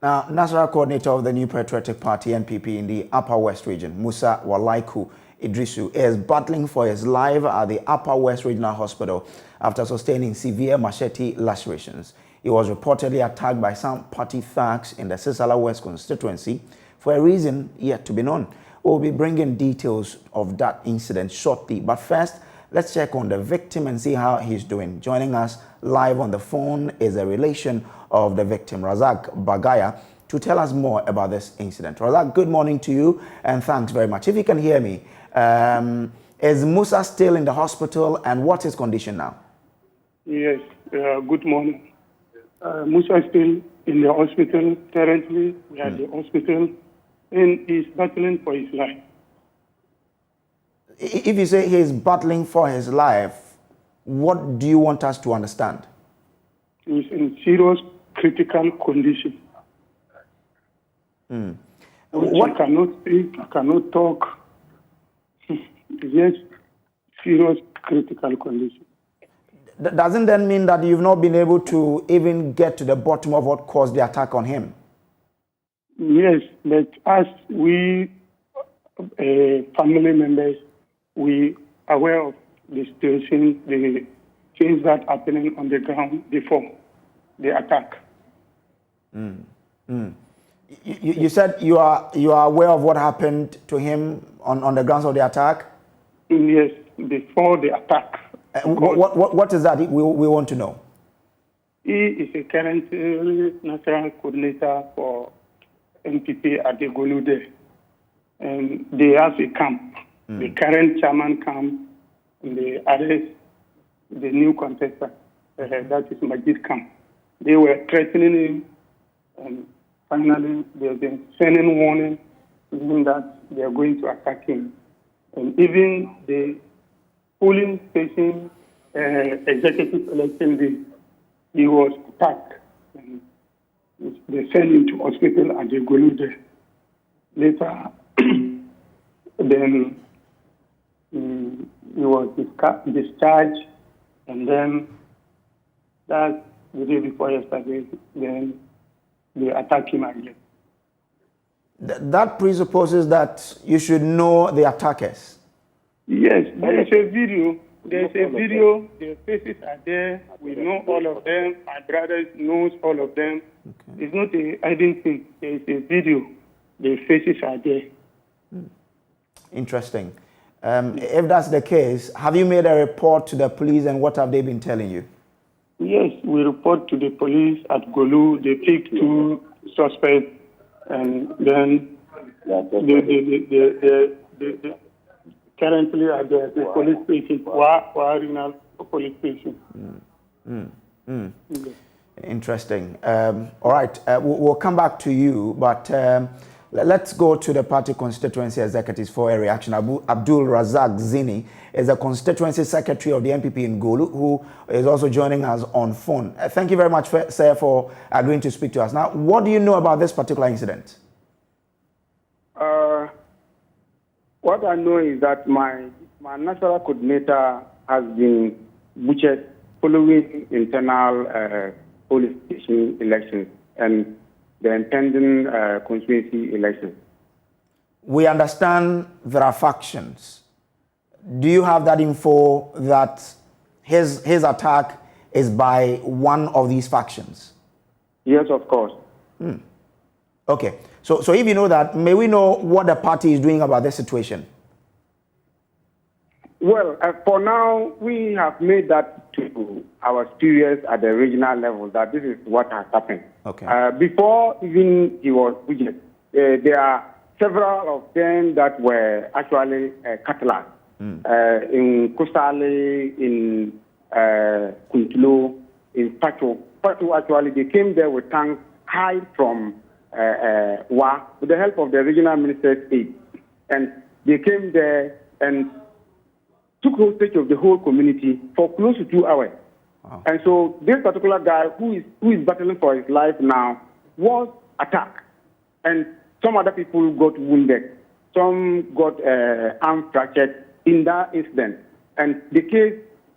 Now, Nasaara coordinator of the New Patriotic Party, NPP, in the Upper West region, Musa Walaiku Idrisu, is battling for his life at the Upper West Regional Hospital after sustaining severe machete lacerations. He was reportedly attacked by some party thugs in the Sissala West constituency for a reason yet to be known. We'll be bringing details of that incident shortly, but first, let's check on the victim and see how he's doing. Joining us live on the phone is a relation of the victim, Razak Bagaya, to tell us more about this incident. Razak, good morning to you and thanks very much. If you can hear me, is Musa still in the hospital and what's his condition now? Yes, good morning. Musa is still in the hospital currently. We are at the hospital and he's battling for his life. If you say he's battling for his life, what do you want us to understand? He's in serious critical condition. I cannot speak, I cannot talk. Yes, serious critical condition. Doesn't that mean that you've not been able to even get to the bottom of what caused the attack on him? Yes, but as we family members, we are aware of the situation, the things that are happening on the ground before the attack. You said you are aware of what happened to him on the grounds of the attack? Yes, before the attack. What is that we want to know? He is a current national coordinator for NPP at the Gwollu there. And they have a camp. The current chairman camp, and they arrest the new contestant. That is Majid camp. They were threatening him, and finally they've been sending warning saying that they are going to attack him. And even the polling station executive election day, he was attacked. And they sent him to hospital at the Gwollu there. Later, then he was discharged, and then that's the day before yesterday, then they attacked him again. That presupposes that you should know the attackers. Yes, there is a video. There's a video. Their faces are there. We know all of them. My brothers knows all of them. Okay. It's not a hiding thing. There is a video. Their faces are there. Interesting. If that's the case, have you made a report to the police and what have they been telling you? Yes, we report to the police at Gwollu. They pick two suspects and then currently at the police station, Regional Police Station. Interesting. All right, we'll come back to you, but let's go to the party constituency executives for a reaction. Abdul Razak Zini is the constituency secretary of the NPP in Gwollu, who is also joining us on phone. Thank you very much, sir, for agreeing to speak to us. Now, what do you know about this particular incident? What I know is that my national coordinator has been butchered following internal police station elections and the impending constituency elections. We understand there are factions. Do you have that info that his attack is by one of these factions? Yes, of course. Okay. So if you know that, may we know what the party is doing about this situation? Well, for now, we have made that to our superiors at the regional level that this is what has happened. Okay. Before even he was budgeted, there are several of them that were actually catalans. In Kusale, in Kuntulo, in Pacho. Pacho actually, they came there with tanks high from Wa with the help of the regional minister's aid. And they came there and took hostage of the whole community for close to 2 hours. Wow. And so this particular guy who is battling for his life now was attacked. And some other people got wounded. Some got arm fractured in that incident. And the case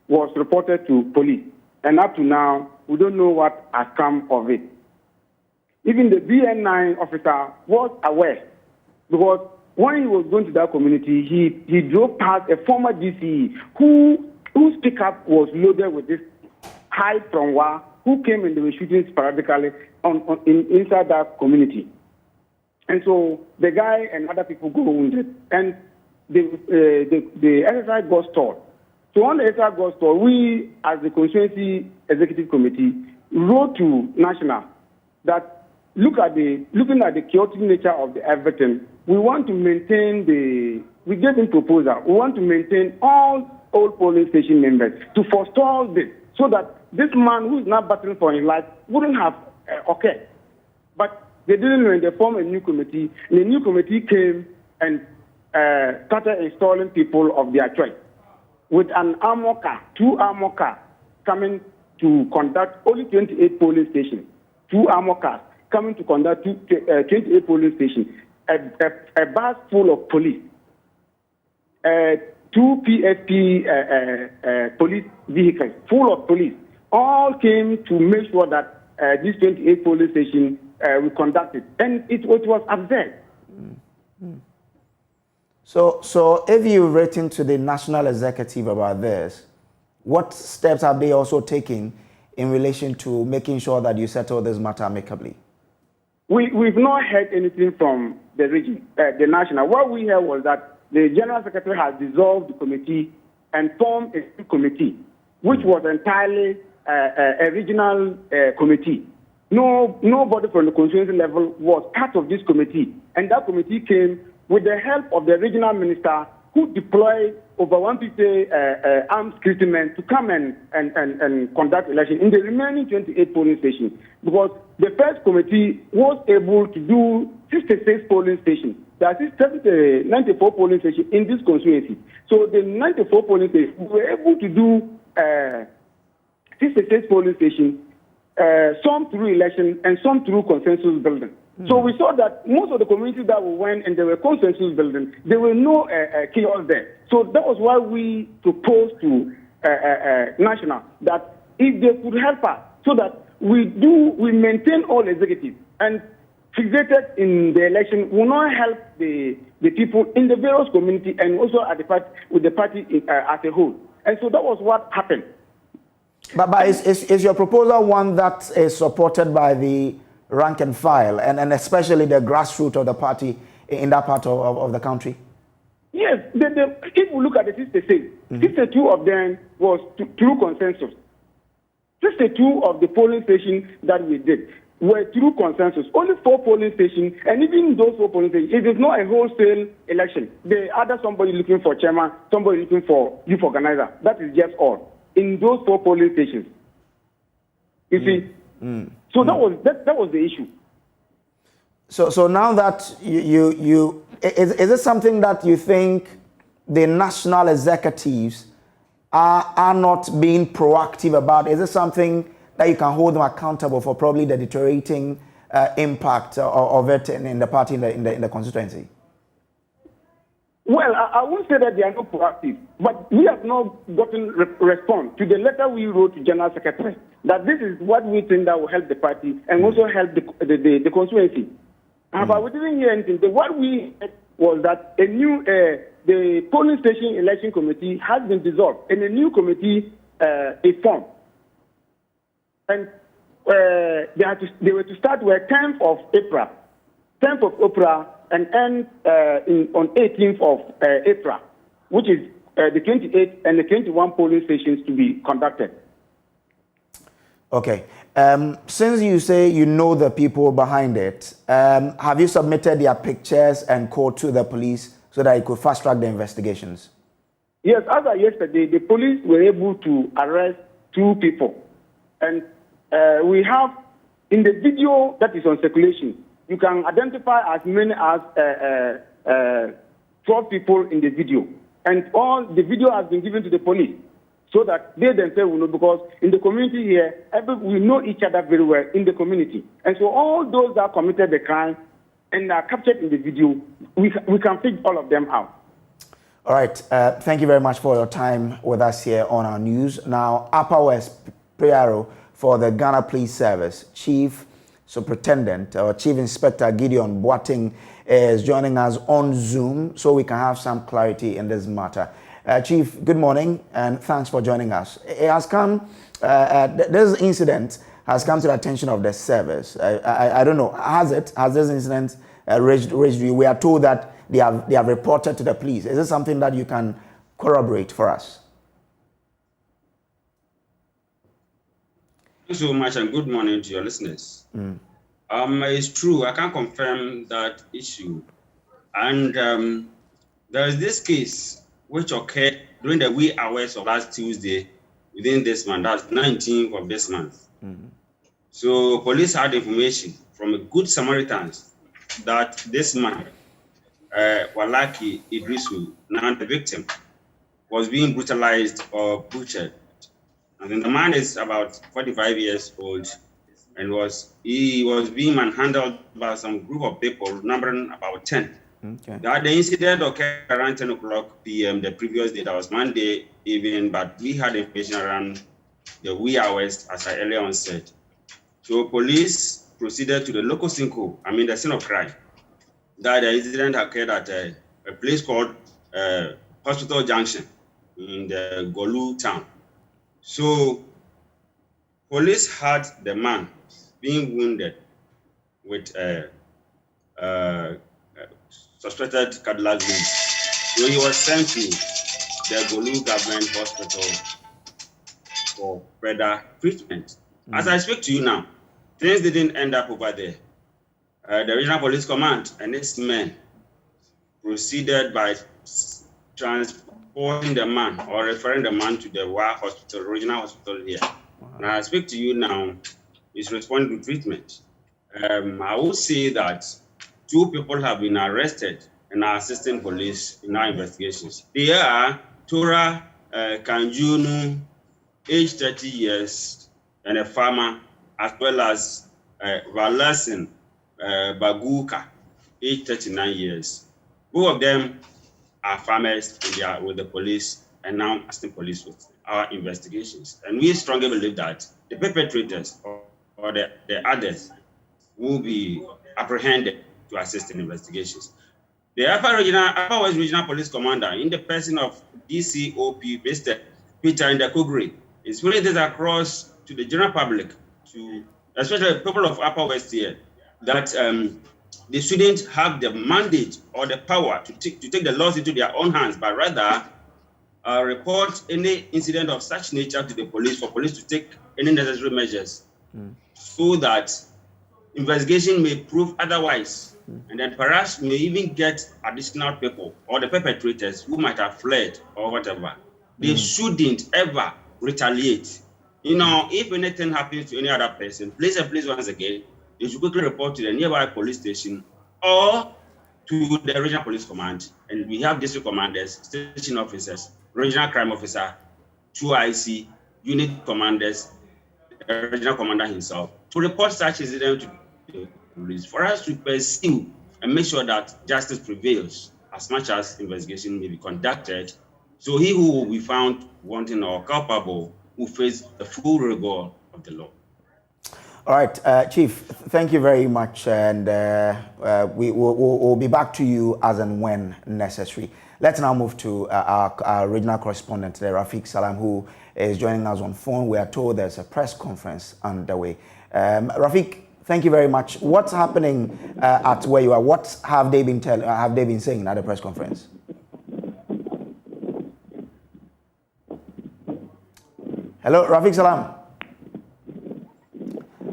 was reported to police. And up to now, we don't know what has come of it. Even the BN9 officer was aware, because when he was going to that community, he drove past a former DCE whose pickup was loaded with this hide from war, who came and they were shooting sporadically inside that community. And so the guy and other people go wounded, and the exercise got stalled. So when the exercise got stalled, we, as the constituency executive committee, wrote to National that looking at the chaotic nature of the everything, we want to maintain we gave him proposal. We want to maintain all old polling station members to forestall this, so that this man who is now battling for his life wouldn't have occurred. But they didn't know, and they formed a new committee. And the new committee came and started installing people of their choice with an armor car, 2 armor cars coming to conduct only 28 polling stations, 2 armor cars coming to conduct 28 polling stations, a bus full of police, 2 PSP police vehicles full of police, all came to make sure that these 28 polling stations were conducted, and it was absurd. So if you've written to the national executive about this, what steps have they also taken in relation to making sure that you settle this matter amicably? We've not heard anything from the region, the national. What we heard was that the General Secretary has dissolved the committee and formed a new committee, which was entirely a regional committee. Nobody from the constituency level was part of this committee, and that committee came with the help of the regional minister, who deployed over 150 armed security men to come and conduct elections in the remaining 28 polling stations. Because the first committee was able to do 66 polling stations. There are 94 polling stations in this constituency. So the 94 polling stations were able to do 66 polling stations, some through election and some through consensus building. So we saw that most of the communities that we went and there were consensus building, there were no chaos there. So that was why we proposed to National that if they could help us, so that we maintain all executives and fixated in the election will not help the people in the various communities and also at the party, with the party as a whole. And so that was what happened. But is your proposal one that is supported by the rank and file, and especially the grassroots of the party in that part of the country? Yes, if we look at the 66, 62 of them was through consensus. 62 of the polling stations that we did were through consensus. Only 4 polling stations, and even those 4 polling stations, it is not a wholesale election. There are somebody looking for chairman, somebody looking for youth organizer. That is just all. In those 4 polling stations. You see? So that was the issue. So now that is it something that you think the national executives are not being proactive about? Is it something that you can hold them accountable for, probably the deteriorating impact of it in the party in the constituency? Well, I won't say that they are not proactive, but we have not gotten response to the letter we wrote to General Secretary that this is what we think that will help the party and also help the constituency. But we didn't hear anything. What we heard was that a new the polling station election committee has been dissolved and a new committee is formed, and they were to start with 10th of April, and end on 18th of April, which is the 28th and the 21 polling stations to be conducted. Okay. Since you say you know the people behind it, have you submitted their pictures and code to the police so that it could fast track the investigations? Yes, as of yesterday, the police were able to arrest 2 people. And we have, in the video that is on circulation, you can identify as many as 12 people in the video. And all the video has been given to the police so that they themselves will know, because in the community here, we know each other very well in the community. And so all those that committed the crime and are captured in the video, we can pick all of them out. All right. Thank you very much for your time with us here on our news. Now, Upper West PRO for the Ghana Police Service, Chief Superintendent or Chief Inspector Gideon Boateng is joining us on Zoom so we can have some clarity in this matter. Chief, good morning and thanks for joining us. It has come, this incident has come to the attention of the service. I don't know, has this incident reached you? We are told that they have reported to the police. Is this something that you can corroborate for us? Thank you so much and good morning to your listeners. It's true, I can confirm that issue. And there is this case which occurred during the wee hours of last Tuesday within this month, that's 19th of this month. So police had information from a good Samaritans that this man, Walaki Idrisu, now the victim, was being brutalized or butchered. And then the man is about 45 years old and he was being manhandled by some group of people numbering about 10. Okay. The incident occurred around 10 o'clock p.m. the previous day. That was Monday evening, but we had information around the wee hours, as I earlier on said. So police proceeded to the local scene, the scene of crime. That the incident occurred at a place called Hospital Junction in the Gwollu town. So police had the man being wounded with suspected cutlass wounds. So he was sent to the Gwollu government hospital for further treatment. As I speak to you now, things didn't end up over there. The regional police command and its men proceeded by transporting the man or referring the man to the hospital, regional hospital here. And I speak to you now, he's responding to treatment. I will say that 2 people have been arrested and are assisting police in our investigations. They are Tora Kanjunu, age 30 years, and a farmer, as well as Valasin Baguka, age 39 years. Both of them are farmers and they are with the police and now assisting police with our investigations. And we strongly believe that the perpetrators or the others will be apprehended to assist in investigations. The Upper West Regional Police Commander, in the person of DCOP Mr. Peter Ndakugri, is spreading this across to the general public, to especially the people of Upper West here, that they shouldn't have the mandate or the power to take the laws into their own hands, but rather report any incident of such nature to the police, for police to take any necessary measures so that investigation may prove otherwise. And then perhaps may even get additional people or the perpetrators who might have fled or whatever. They shouldn't ever retaliate. If anything happens to any other person, please once again, they should quickly report to the nearby police station or to the regional police command. And we have district commanders, station officers, regional crime officer, 2IC, unit commanders, the regional commander himself, to report such incident to the police for us to pursue and make sure that justice prevails as much as investigation may be conducted. So he who will be found wanting or culpable will face the full rigor of the law. All right, Chief, thank you very much, and we'll be back to you as and when necessary. Let's now move to our regional correspondent, Rafiq Salam, who is joining us on phone. We are told there's a press conference underway. Rafiq, thank you very much. What's happening at where you are? What have they been saying at the press conference? Hello, Rafiq Salam.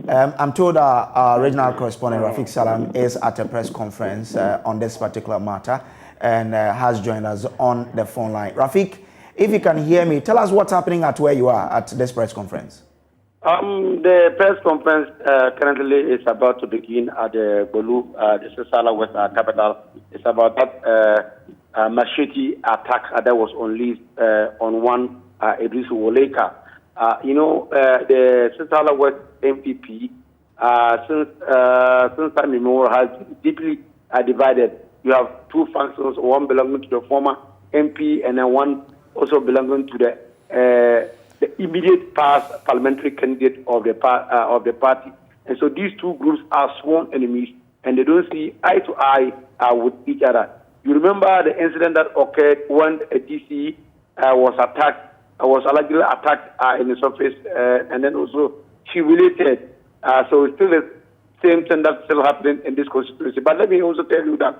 I'm told our regional correspondent, Rafiq Salam, is at a press conference on this particular matter and has joined us on the phone line. Rafiq, if you can hear me, tell us what's happening at where you are at this press conference. The press conference currently is about to begin at the Gwollu, the Sissala West capital. It's about that machete attack that was unleashed on one Idrisu Woleka. The Sissala West NPP, since time immemorial, has deeply divided. You have 2 factions, one belonging to the former MP and then one also belonging to the immediate past parliamentary candidate of the party. And so these two groups are sworn enemies, and they don't see eye to eye with each other. You remember the incident that occurred when a DC was allegedly attacked in the surface, and then also humiliated. So it's still the same thing that's still happening in this constituency. But let me also tell you that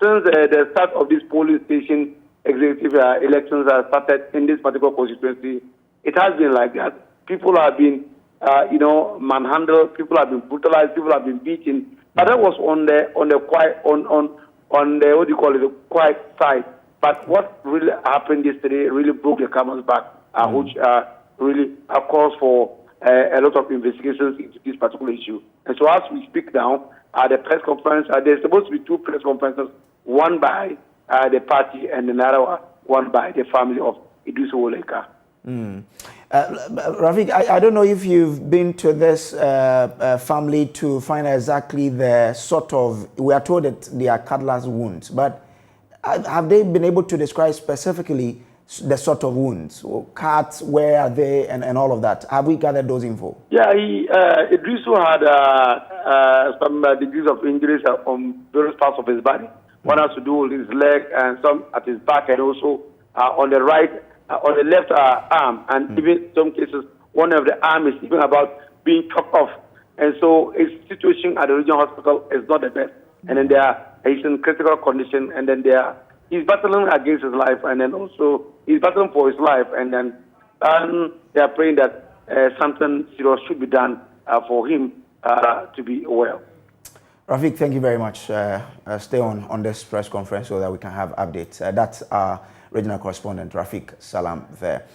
since the start of this polling station executive elections started in this particular constituency, it has been like that. People have been, manhandled. People have been brutalized. People have been beaten. But that was on the quiet, on the what do you call it, the quiet side. But what really happened yesterday really broke the camel's back, which really calls for a lot of investigations into this particular issue. And so as we speak now, the press conference, there's supposed to be two press conferences, one by the party and another one by the family of Idrisu Oleka. Rafik, I don't know if you've been to this family to find out exactly the sort of, we are told that they are cutlass wounds, but have they been able to describe specifically the sort of wounds? Cuts, where are they, and all of that? Have we gathered those info? Yeah, Idrisu had some degrees of injuries on various parts of his body. One has to do with his leg and some at his back, and also on the right, on the left arm, and even in some cases, one of the arm is even about being chopped off. And so his situation at the regional hospital is not the best. And then he's in critical condition, and then he's battling against his life, and then also he's battling for his life, and then they are praying that something serious should be done for him to be well. Rafik, thank you very much. Stay on this press conference so that we can have updates. That's our regional correspondent, Rafik Salam, there.